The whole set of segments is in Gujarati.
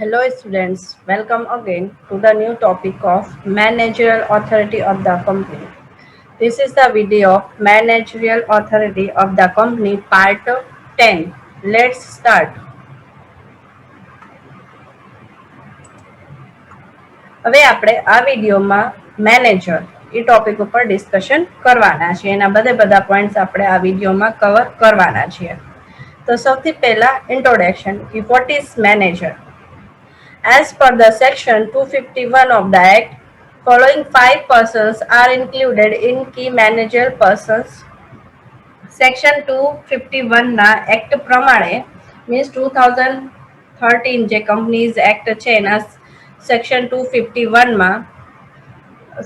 Hello students, welcome again to the new topic of managerial authority of the company. This is the video of managerial authority of the company part 10. Let's start. હવે આપણે આ વિડીયોમાં મેનેજર એ ટોપિક ઉપર ડિસ્કશન કરવાના છીએ. એના બધા પોઈન્ટ્સ આપણે આ વિડીયોમાં કવર કરવાના છીએ. તો સૌથી પહેલા ઇન્ટ્રોડક્શન કે what is manager. As per the section 251 of the Act, following 5 persons are included in key managerial persons. Section 251 ના એક્ટ પ્રમાણે મીન્સ 2013 જે કંપનીઝ એક્ટ છે એના સેક્શન 251 માં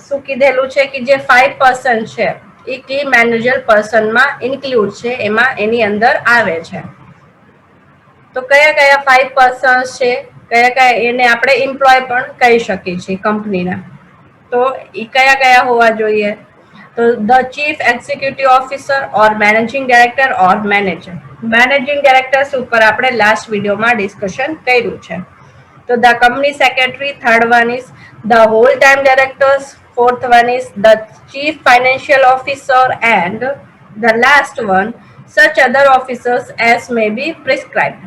શું કીધેલું છે કે જે 5 પર્સન છે એ કી મેનેજર પર્સનમાં ઇન્ક્લુડ છે, એમાં એની અંદર આવે છે. તો કયા કયા 5 પર્સન્સ છે, કયા કયા એને આપણે એમ્પ્લોય પણ કહી શકીએ છીએ કંપનીના. તો એ કયા કયા હોવા જોઈએ? તો the chief executive officer or managing director or manager. Managing directors ઉપર આપણે લાસ્ટ વિડીયોમાં ડિસ્કશન કર્યું છે. તો the company secretary, third one is the whole time directors, fourth one is the chief financial officer, and the last one such other officers as may be prescribed.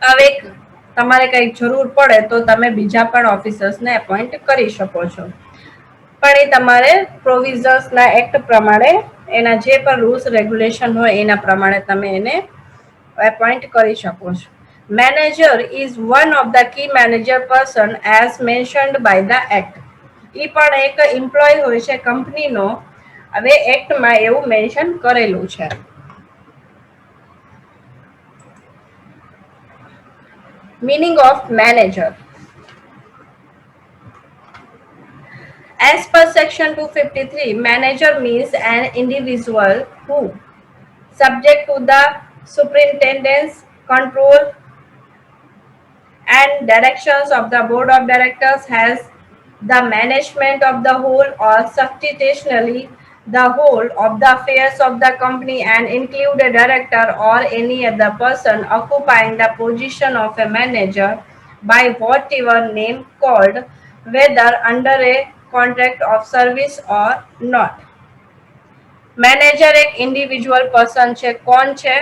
હવે તમારે કંઈક જરૂર પડે તો તમે બીજા પણ ઓફિસર્સને એપોઇન્ટ કરી શકો છો, પણ એ તમારે પ્રોવિઝન્સના એક્ટ પ્રમાણે એના જે પણ રૂલ્સ રેગ્યુલેશન હોય એના પ્રમાણે તમે એને એપોઇન્ટ કરી શકો છો. Manager is one of the key manager person as mentioned by the act. એ પણ એક એમ્પ્લોય હોય છે કંપનીનો. હવે એક્ટમાં એવું મેન્શન કરેલું છે. Meaning of manager. As per section 253, manager means an individual who, subject to the superintendence, control and directions of the board of directors, has the management of the whole or substantially the whole of the affairs of the company and include a director or any other person occupying the position of a manager by whatever name called, whether under a contract of service or not. Manager એક ઇન્ડિવિજ્યુઅલ પર્સન છે. કોણ છે?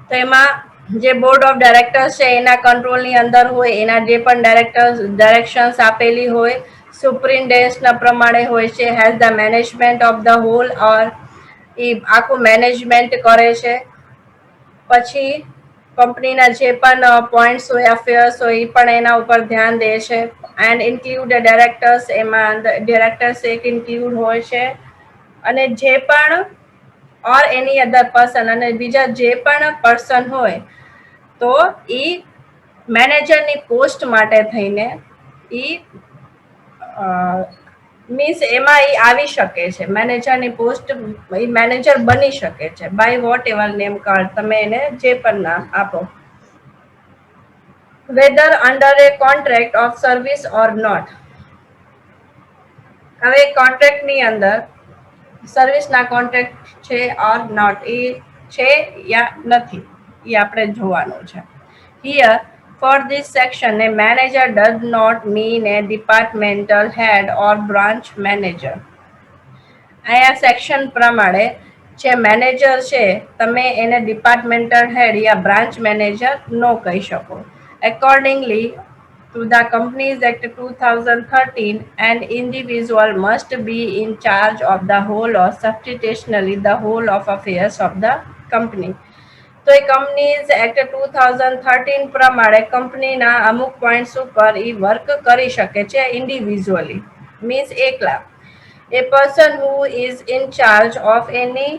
તો એમાં જે બોર્ડ ઓફ ડાયરેક્ટર્સ છે એના કંટ્રોલની અંદર હોય, એના જે પણ ડાયરેક્શન્સ આપેલી હોય સુપ્રિન્ટેન્ડન્ટના પ્રમાણે હોય છે. Has the management of the whole or એ આખું મેનેજમેન્ટ કરે છે. પછી કંપનીના જે પણ પોઈન્ટ્સ હોય, અફેર્સ હોય એ પણ એના ઉપર ધ્યાન દે છે. એન્ડ ઇન્ક્લુડ ડાયરેક્ટર્સ, એમાં ડાયરેક્ટર્સ એક ઇન્ક્લુડ હોય છે. અને જે પણ ઓર એની અધર પર્સન, અને બીજા જે પણ પર્સન હોય તો એ મેનેજરની પોસ્ટ માટે થઈને એ મીન્સ એમાં એ આવી શકે છે. મેનેજરની પોસ્ટ એ મેનેજર બની શકે છે by whatever name called, તમે એને જે પણ નામ આપો. Whether under a contract of service or not. હવે કોન્ટ્રાક્ટની અંદર સર્વિસના કોન્ટ્રાક્ટ છે ઓર નોટ, એ છે યા નથી એ આપણે જોવાનું છે. Here for this section, a manager does not mean a departmental head or branch manager. અહીંયા સેક્શન પ્રમાણે જે મેનેજર છે તમે એને ડિપાર્ટમેન્ટલ હેડ યા બ્રાન્ચ મેનેજર ન કહી શકો. Accordingly to the Companies Act 2013, an individual must be in charge of the whole or substantially the whole of affairs of the company. તો એ કંપનીઝ એક્ટ 2013 પ્રમાણે કંપનીના અમુક પોઈન્ટ્સ ઉપર એ વર્ક કરી શકે છે ઇન્ડિવિજ્યુઅલી, મીન્સ એકલા. A person who is in charge of any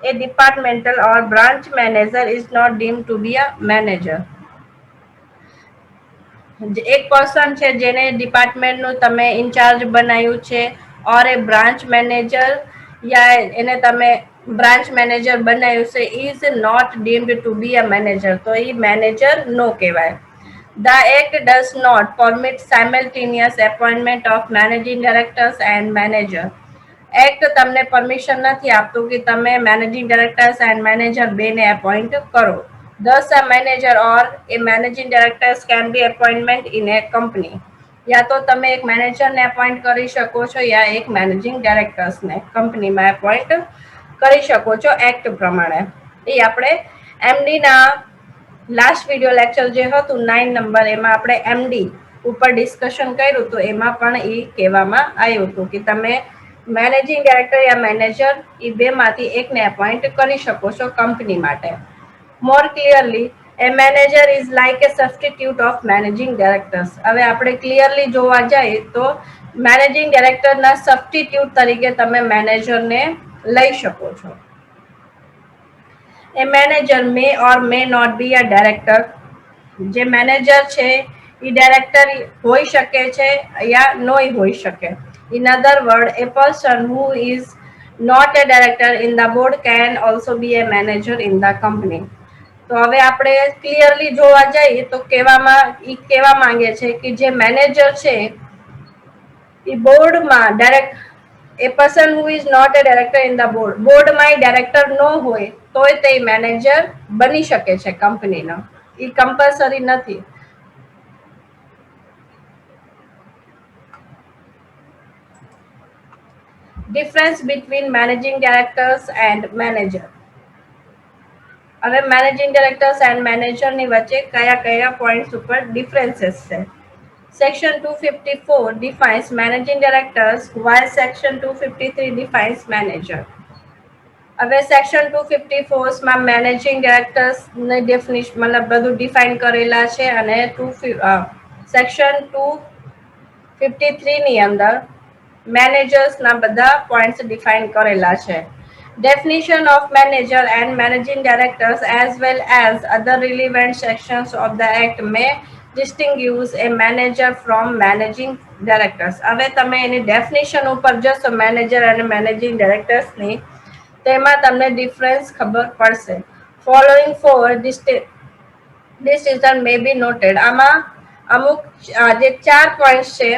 a departmental or branch manager is not deemed to be a manager. એક પર્સન છે જેને ડિપાર્ટમેન્ટનું તમે ઇન્ચાર્જ બનાવ્યું છે ઓર એ બ્રાન્ચ મેનેજર યા એને તમે બ્રાન્ચ મેનેજર બનાવ્યું છે, is not deemed to be a manager, તો એ મેનેજર નો કહેવાય. The Act does not permit simultaneous appointment of managing directors and manager. Act તમને પરમિશન નથી આપતું કે તમે મેનેજિંગ ડાયરેક્ટર્સ એન્ડ મેનેજર બેને એપોઇન્ટ કરો. Thus, a manager or a managing director can be appointment in a company. યા તો તમે એક મેનેજરને અપોઇન્ટ કરી શકો છો યા એક મેનેજિંગ ડાયરેક્ટર્સને કંપનીમાં એપોઇન્ટ કરી શકો છો એક્ટ પ્રમાણે. એ આપણે એમડીના લાસ્ટ વિડીયો લેક્ચર જે હતું 9 નંબર એમાં આપણે એમડી ઉપર ડિસ્કશન કર્યું હતું. એમાં પણ એ કહેવામાં આવ્યું હતું કે તમે મેનેજિંગ ડાયરેક્ટર યા મેનેજર એ બેમાંથી એકને એપોઇન્ટ કરી શકો છો કંપની માટે. More clearly, a manager is like a substitute of managing directors. હવે આપણે ક્લિયરલી જોવા જઈએ તો મેનેજિંગ ડાયરેક્ટરના સબસ્ટિટ્યુટ તરીકે તમે મેનેજરને લઈ શકો છો. A manager may or may not be a director. જે મેનેજર છે એ ડાયરેક્ટર હોઈ શકે છે યા નોય હોઈ શકે. In other words, a person who is not a director in the board can also be a manager in the company. તો હવે આપણે ક્લિયરલી જોવા જઈએ તો કહેવા માંગે છે કે જે મેનેજર છે એ બોર્ડમાં direct a person who is not a director in the બોર્ડમાં એ ડાયરેક્ટર ન હોય તોય તે મેનેજર બની શકે છે કંપનીનો. એ કમ્પલસરી નથી. Difference between managing directors and manager. હવે મેનેજિંગ ડાયરેક્ટર્સ એન્ડ મેનેજરની વચ્ચે કયા કયા પોઈન્ટ્સ ઉપર ડિફરન્સીસ છે. Section 254 defines managing directors while Section 253 defines manager. હવે સેક્શન 254 માં મેનેજિંગ ડાયરેક્ટર્સ ની ડેફિનેશન મતલબ બધું ડિફાઇન કરેલા છે અને સેક્શન 253 ની અંદર મેનેજર્સ ના બધા પોઈન્ટ્સ ડિફાઇન કરેલા છે. Definition of manager and managing directors as well as other relevant sections of the act may distinguish a manager from managing directors. હવે તમે એની ડેફિનેશન ઉપર જશો મેનેજર અને મેનેજિંગ ડાયરેક્ટર્સની તેમાં તમને ડિફરન્સ ખબર પડશે. ફોલોઈંગ ફોર ડિસિઝન મે બી નોટેડ. આમાં અમુક જે 4 પોઈન્ટ છે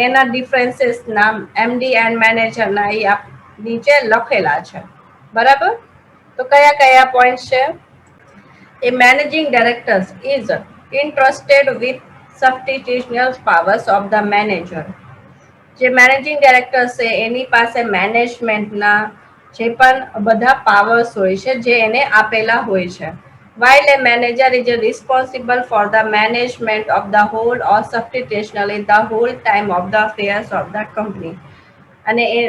એના ડિફરન્સીસ ના એમડી એન્ડ મેનેજરના એ નીચે લખેલા છે. બરાબર. તો કયા કયા પોઈન્ટ છે. A managing directors is entrusted with substitutional powers of the manager. જે મેનેજિંગ ડાયરેક્ટર છે એની પાસે મેનેજમેન્ટના જે પણ બધા પાવર્સ હોય છે જે એને આપેલા હોય છે. While a manager is responsible for the management of the whole or substitutionally the whole time of the affairs of the company. અને એ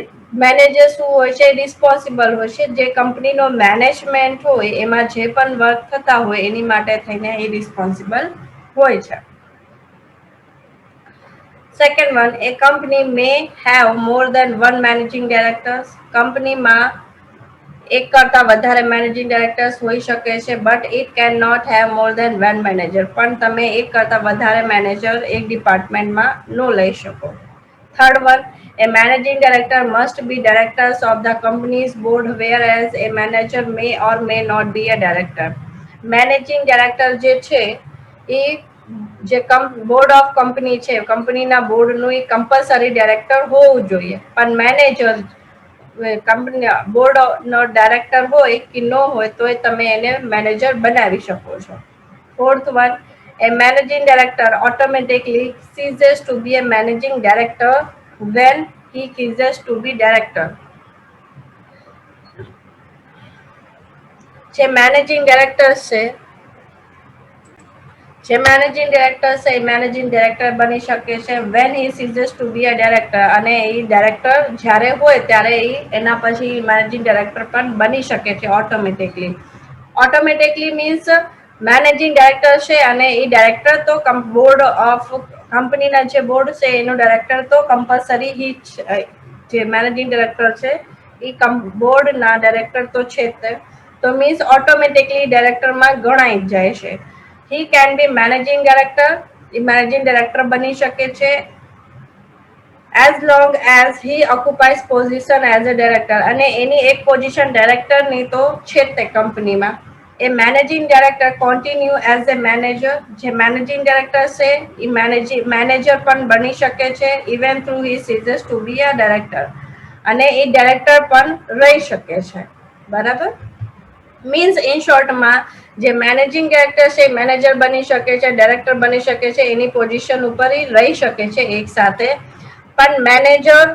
મેનેજર શું હોય છે રિસ્પોન્સિબલ હોય છે જે કંપનીનો મેનેજમેન્ટ હોય એમાં જે પણ વર્ક થતા હોય એની માટે થઈને એ રિસ્પોન્સિબલ હોય છે. Second one, a company may have more than one managing directors. કંપનીમાં એક કરતા વધારે મેનેજિંગ ડાયરેક્ટર્સ હોઈ શકે છે but it can not have more than one manager. પણ તમે એક કરતા વધારે મેનેજર એક ડિપાર્ટમેન્ટમાં ન લઈ શકો. Third one, a managing director must be directors of the company's board whereas a manager may or may not be a director. Managing director જે છે એ જે બોર્ડ ઓફ કંપની છે કંપનીના બોર્ડનું એ કમ્પલસરી ડાયરેક્ટર હોવું જોઈએ પણ મેનેજર કંપની બોર્ડનો ડાયરેક્ટર હોય કે ન હોય તોય તમે એને મેનેજર બનાવી શકો છો. Fourth one, a managing director automatically ceases to be a managing director when he ceases to be director. જે મેનેજિંગ ડાયરેક્ટર છે જે મેનેજિંગ ડાયરેક્ટર છે એ મેનેજિંગ ડાયરેક્ટર બની શકે છે when he ceases to be a director. અને એ ડાયરેક્ટર જ્યારે હોય ત્યારે એ એના પછી મેનેજિંગ ડાયરેક્ટર પણ બની શકે છે automatically. Automatically means managing director છે અને એ ડાયરેક્ટર તો બોર્ડ ઓફ કંપનીના જે બોર્ડ છે એનું ડાયરેક્ટર તો કમ્પલસરી જે મેનેજિંગ ડાયરેક્ટર છે એ બોર્ડના ડાયરેક્ટર તો છે જ. તો મીન્સ ઓટોમેટિકલી ડાયરેક્ટરમાં ગણાઈ જાય છે. He can be managing director. A managing director બની શકે છે as long as he occupies position as a director. અને એની એક પોઝિશન ડાયરેક્ટરની તો છે જ તે કંપનીમાં. A managing director continue as a manager. જે મેનેજિંગ ડાયરેક્ટર છે એ મેનેજર પણ બની શકે છે even though he ceases to be a director. અને એ ડાયરેક્ટર પણ રહી શકે છે. બરાબર. મીન્સ ઇન શોર્ટમાં જે મેનેજિંગ ડાયરેક્ટર છે મેનેજર બની શકે છે, ડાયરેક્ટર બની શકે છે, એની પોઝિશન ઉપર રહી શકે છે એક સાથે, પણ મેનેજર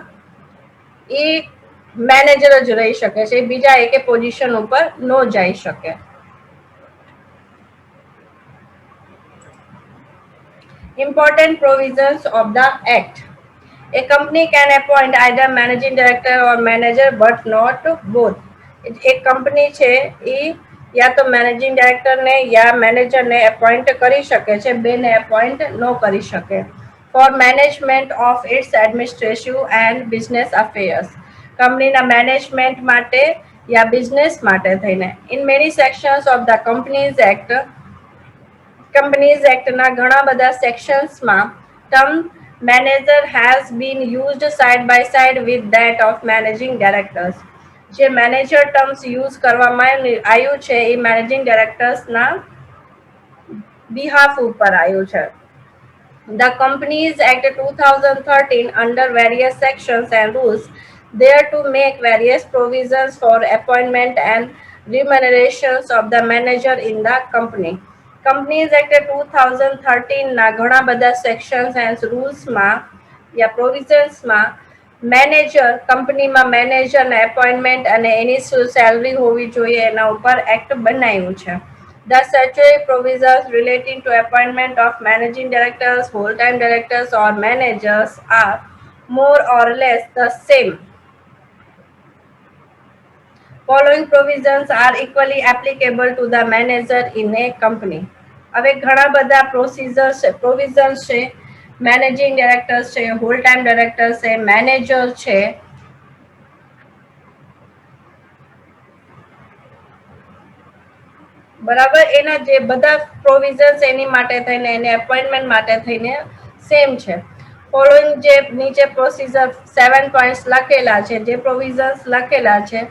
એ મેનેજર જ રહી શકે છે, બીજા એકે પોઝિશન ઉપર ન જઈ શકે. Important provisions of the Act. A company can appoint either managing director or manager but not both. એક કંપની છે એ યા તો મેનેજિંગ ડાયરેક્ટરને યા મેનેજરને એપોઇન્ટ કરી શકે છે, બેને એપોઇન્ટ ન કરી શકે. For management of its administrative and business affairs, કંપનીના મેનેજમેન્ટ માટે યા બિઝનેસ માટે થઈને. In many sections of the companies act, companies એક્ટના ઘણા બધા સેક્શન્સમાં term manager has been used side by side with that of managing directors. જે મેનેજર ટર્મ્સ યુઝ કરવામાં આવ્યું છે એ મેનેજિંગ ડાયરેક્ટર્સના બિહાફ ઉપર આવ્યું છે. The Companies Act 2013 under various sections and rules there to make various provisions for appointment and remunerations of the manager in the company. Companies Act 2013 ના ઘણા બધા સેક્શન્સ એન્ડ રૂલ્સમાં યા પ્રોવિઝન્સમાં મેનેજર કંપનીમાં મેનેજરના એપોઇન્ટમેન્ટ અને એની શું સેલરી હોવી જોઈએ એના ઉપર એક્ટ બનાવ્યું છે. The statutory provisions relating to appointment of managing directors, whole-time directors or managers are more or less the same. Following provisions are equally applicable to the manager in a company. હવે ઘણા બધા પ્રોવિઝન્સ છે, મેનેજિંગ ડાયરેક્ટર્સ છે, હોલ ટાઈમ ડાયરેક્ટર્સ છે, મેનેજર છે, બરાબર, એના જે બધા પ્રોવિઝન્સ એની માટે થઈને એને એપોઇન્ટમેન્ટ માટે થઈને સેમ છે. ફોલોઈંગ જે નીચે પ્રોસીજર 7 પોઈન્ટ્સ લખેલા છે, જે પ્રોવિઝન્સ લખેલા છે,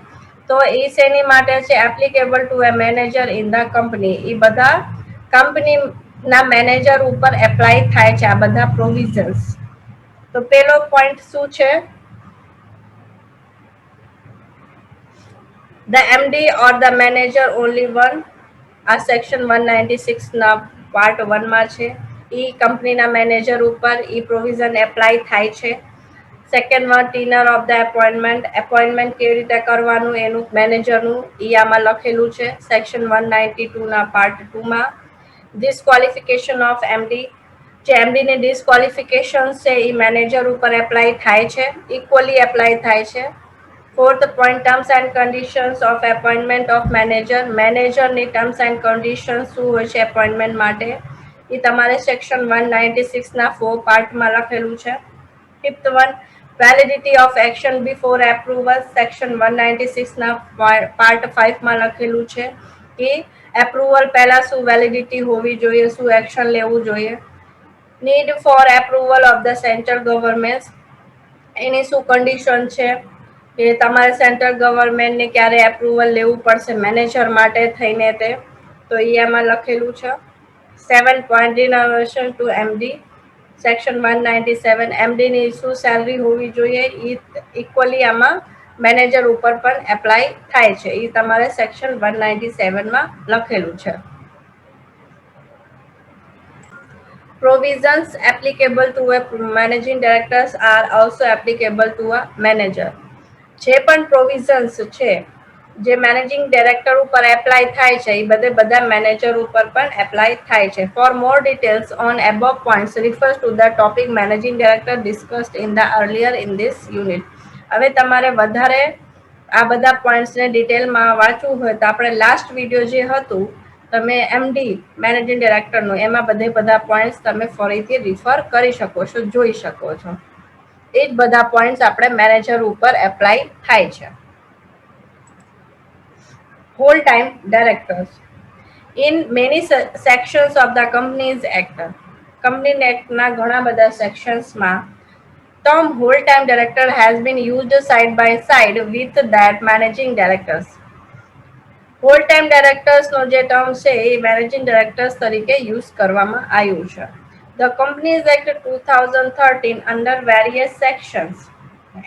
તો એ શેની માટે છે? Applicable to a manager in the company. એ બધા કંપનીના મેનેજર ઉપર એપ્લાય થાય છે આ બધા પ્રોવિઝન્સ. તો પેલો પોઈન્ટ શું છે? The MD or the manager only one. આ સેક્શન 196 ના પાર્ટ 1 માં છે. ઈ કંપનીના મેનેજર ઉપર ઈ પ્રોવિઝન એપ્લાય થાય છે. Second one, tenure of the appointment કેવી રીતે કરવાનું એનું મેનેજરનું ઈ આમાં લખેલું છે સેક્શન 192 ના પાર્ટ 2 માં. ડિસ્ક્વોલિફિકેશન ઓફ એમડી, જે એમડીની ડિસ્ક્વોલિફિકેશન છે એ મેનેજર ઉપર એપ્લાય થાય છે, ઇક્વલી એપ્લાય થાય છે. Fourth point, terms and conditions of appointment of manager. મેનેજરની ટર્મ્સ એન્ડ કન્ડિશન્સ શું હોય છે એપોઇન્ટમેન્ટ માટે, એ તમારે સેક્શન 196 ના 4 પાર્ટમાં લખેલું છે. Fifth one, validity of action before approval. Section 196 ના પાર્ટ 5 માં લખેલું છે કે એપ્રુવલ પહેલા શું વેલિડિટી હોવી જોઈએ, શું એક્શન લેવું જોઈએ. Need for approval of the central government, એની શું કન્ડિશન છે કે તમારે સેન્ટ્રલ ગવર્મેન્ટને ક્યારે એપ્રુવલ લેવું પડશે મેનેજર માટે થઈને તે, તો એ એમાં લખેલું છે. 7 point, renovation to MD. Section 197, એમડીની શું સેલરી હોવી જોઈએ એ ઇક્વલી આમાં મેનેજર ઉપર પણ એપ્લાય થાય છે, એ તમારે સેક્શન 197 માં લખેલું છે. Provisions applicable to a managing directors are also applicable to a manager. જે પણ પ્રોવિઝન્સ છે જે મેનેજિંગ ડાયરેક્ટર ઉપર એપ્લાય થાય છે એ બધા મેનેજર ઉપર પણ એપ્લાય થાય છે. For more details on above points refers to the topic managing director discussed in the earlier in this unit. હવે તમારે વધારે આ બધા પોઈન્ટ્સને ડિટેલમાં વાંચવું હોય તો આપણે લાસ્ટ વિડીયો જે હતું તમે એમડી મેનેજિંગ ડાયરેક્ટરનું એમાં બધા પોઈન્ટ્સ તમે ફરીથી રિફર કરી શકો છો, જોઈ શકો છો. એ જ બધા પોઈન્ટ્સ આપણે મેનેજર ઉપર એપ્લાય થાય છે. Whole time directors. In many sections of the companies act, company એક્ટના ઘણા બધા સેક્શન્સમાં term whole-time director has been used side by side with that managing directors. whole-time directors નો જે ટર્મ છે એ મેનેજિંગ ડાયરેક્ટર્સ તરીકે યુઝ કરવામાં આવ્યું છે. The Companies Act 2013 under various sections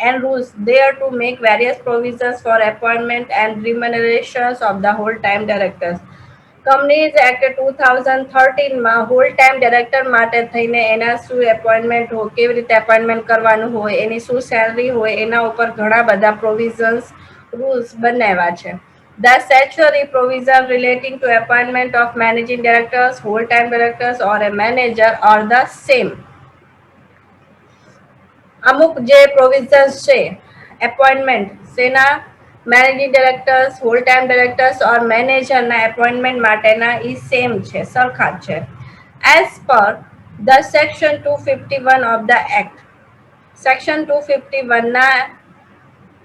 and rules there to make various provisions for appointment and remunerations of the whole-time directors. Companies act 2013 માં હોલ ટાઈમ ડાયરેક્ટર માટે થઈને એના શું એપોઇન્ટમેન્ટ હોય, કેવી રીતે એપોઇન્ટમેન્ટ કરવાનું હોય, એની શું સેલરી હોય, એના ઉપર ઘણા બધા પ્રોવિઝન્સ રૂલ્સ બનાવ્યા છે. The statutory provision relating to appointment of managing directors, whole-time directors or a manager are the same. અમુક જે પ્રોવિઝન્સ છે એપોઇન્ટમેન્ટ સેના managing directors, whole time directors or મેનેજરના એપોઇન્ટમેન્ટ માટેના એ સેમ છે, સરખા જ છે. As per the section 251 of the act, section 251 ના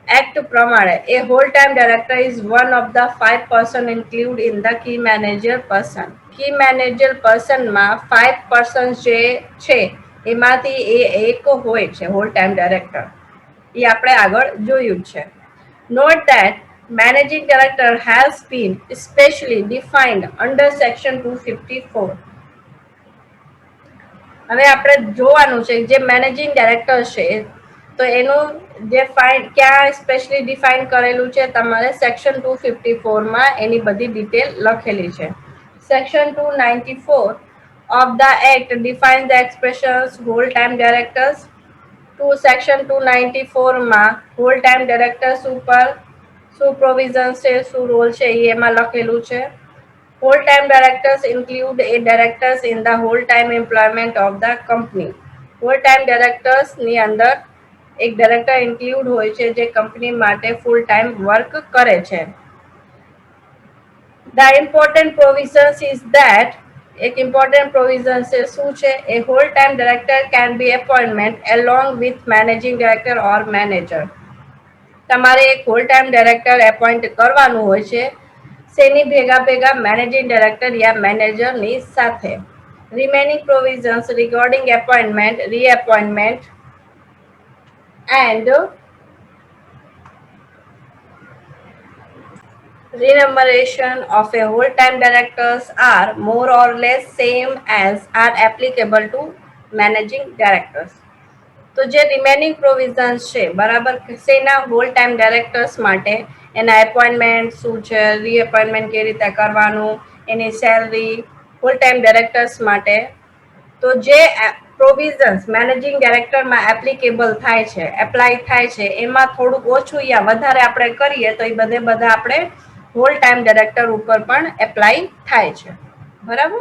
એક્ટ પ્રમાણે a whole time director is one of the 5 person include in the key manager person. Key manager પર્સનમાં 5 પર્સન જે છે એમાંથી એ એક હોય છે હોલ ટાઈમ ડાયરેક્ટર. એ આપણે આગળ જોયું છે. Note that managing director has been specially defined under section 254. હવે આપણે જોવાનું છે જે મેનેજિંગ ડાયરેક્ટર છે તો એનું જે ક્યાં સ્પેશિયલી ડિફાઇન કરેલું છે, તમારે સેક્શન 254 માં એની બધી ડિટેલ લખેલી છે. Section 294 of the act defines the expressions whole time directors. Section 294 માં હોલ ટાઈમ ડાયરેક્ટર્સ ઉપર શું પ્રોવિઝન છે, શું રોલ છે એ એમાં લખેલું છે. Whole time directors include a directors in the whole time employment of the company. Whole time directors ની અંદર એક ડાયરેક્ટર ઇન્ક્લુડ હોય છે જે કંપની માટે ફૂલ ટાઈમ વર્ક કરે છે. The important provisions is that, એક ઇમ્પોર્ટન્ટ પ્રોવિઝન છે શું છે, a whole time director can be appointment along with managing director or manager. તમારે એક હોલ ટાઈમ ડાયરેક્ટર એપોઇન્ટ કરવાનું હોય છે શેની ભેગા ભેગા મેનેજિંગ ડાયરેક્ટર યા મેનેજરની સાથે. Remaining provisions regarding appointment, reappointment and remuneration of a whole-time directors are more or less same as are applicable to managing directors. તો જે રિમેનિંગ પ્રોવિઝન્સ છે બરાબર શેના હોલ ટાઈમ ડાયરેક્ટર્સ માટે, એના એપોઇન્ટમેન્ટ શું છે, રીએપોઇન્ટમેન્ટ કેવી રીતે કરવાનું, એની સેલરી હોલ ટાઈમ ડાયરેક્ટર્સ માટે, તો જે પ્રોવિઝન્સ મેનેજિંગ ડાયરેક્ટરમાં એપ્લિકેબલ થાય છે, એપ્લાય થાય છે, એમાં થોડુંક ઓછું યા વધારે આપણે કરીએ તો એ બધા આપણે હોલ ટાઈમ ડાયરેક્ટર ઉપર પણ એપ્લાય થાય છે. બરાબર.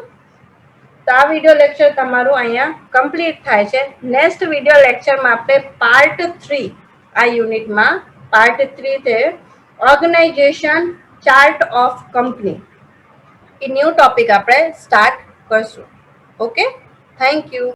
તો આ વિડીયો લેક્ચર તમારું અહીંયા કમ્પ્લીટ થાય છે. નેક્સ્ટ વિડીયો લેક્ચરમાં આપણે પાર્ટ 3, આ યુનિટમાં પાર્ટ 3 છે ઓર્ગેનાઇઝેશન ચાર્ટ ઓફ કંપની. એ ન્યૂ ટોપિક આપણે સ્ટાર્ટ કરશું. Okay, thank you.